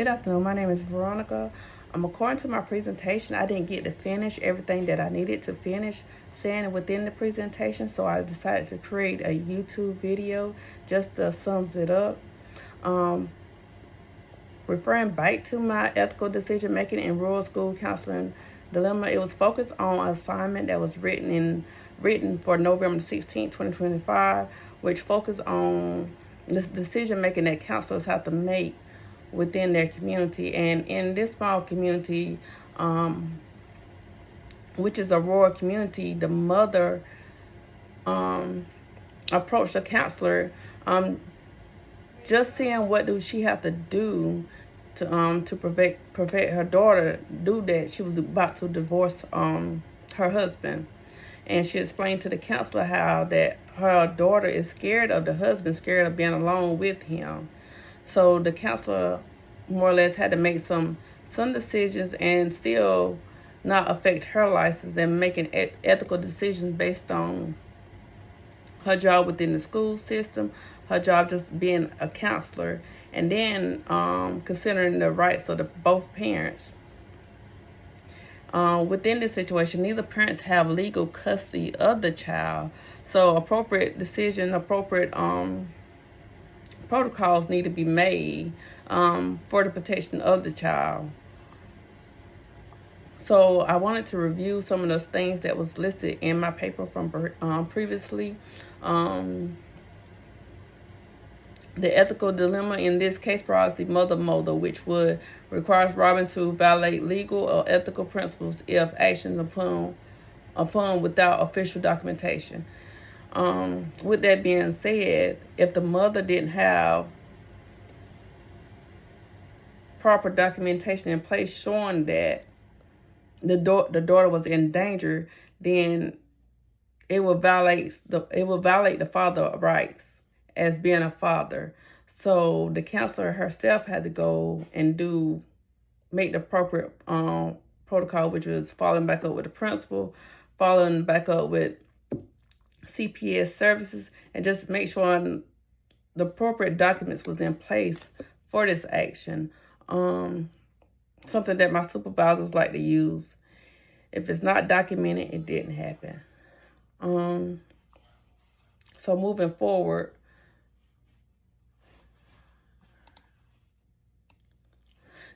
Good afternoon. My name is Veronica. According to my presentation, I didn't get to finish everything that I needed to finish saying within the presentation, so I decided to create a YouTube video just to sums it up. Referring back to my ethical decision making in rural school counseling dilemma, it was focused on an assignment that was written for November 16, 2025, which focused on this decision making that counselors have to make within their community. And in this small community, which is a rural community, the mother approached the counselor, just seeing what do she have to do to prevent her daughter do that. She was about to divorce her husband, and she explained to the counselor how that her daughter is scared of the husband, scared of being alone with him. So the counselor more or less had to make some decisions and still not affect her license, and making ethical decisions based on her job within the school system, her job just being a counselor, and then considering the rights of both parents. Within this situation, neither parents have legal custody of the child, so appropriate protocols need to be made for the protection of the child. So I wanted to review some of those things that was listed in my paper from previously. The ethical dilemma in this case brought the mother model, which would require Robin to violate legal or ethical principles if actions upon without official documentation. With that being said, if the mother didn't have proper documentation in place showing that the daughter was in danger, then it will violate the father's rights as being a father. So the counselor herself had to go and make the appropriate protocol, which was following back up with the principal, following back up with CPS services, and just make sure the appropriate documents was in place for this action. Something that my supervisors like to use. If it's not documented, it didn't happen. So moving forward,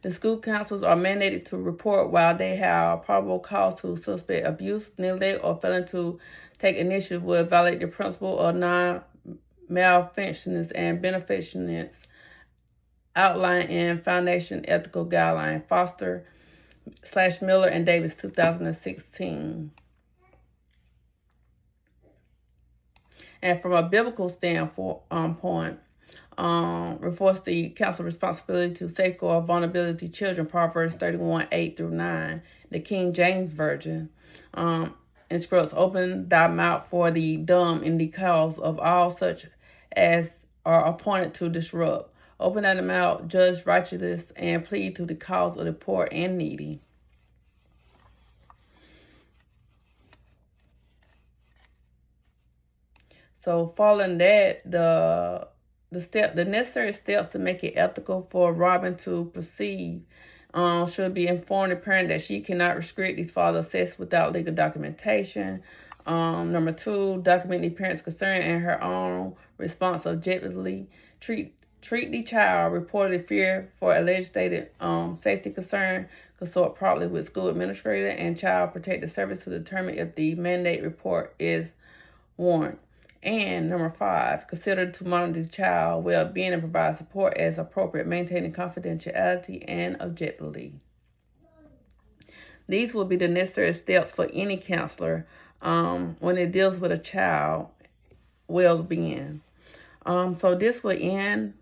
the school counselors are mandated to report while they have probable cause to suspect abuse, neglect, or failing to take initiative will violate the principle or non-malfunctionings and beneficence outlined in Foundation Ethical Guideline, Foster/Miller and Davis, 2016. And from a biblical standpoint, reinforce the council responsibility to safeguard vulnerability children, Proverbs 31:8-9, the King James Version. Instructs, open thy mouth for the dumb in the cause of all such as are appointed to disrupt. Open thy mouth, judge righteousness, and plead to the cause of the poor and needy. So following that, the necessary steps to make it ethical for Robin to proceed should be inform the parent that she cannot restrict his father's access without legal documentation. Number 2, document the parent's concern and her own response objectively. Treat the child reported fear for alleged stated safety concern. Consult properly with school administrator and child protective service to determine if the mandate report is warranted. And number 5, consider to monitor the child well-being and provide support as appropriate, maintaining confidentiality and objectivity. These will be the necessary steps for any counselor when it deals with a child well-being. So this will end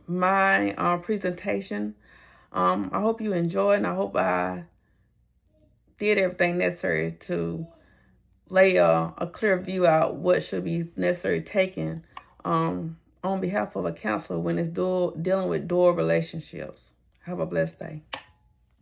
my presentation. I hope you enjoyed, and I hope I did everything necessary to lay a clear view out what should be necessary taken on behalf of a counselor when it's dealing with dual relationships. Have a blessed day.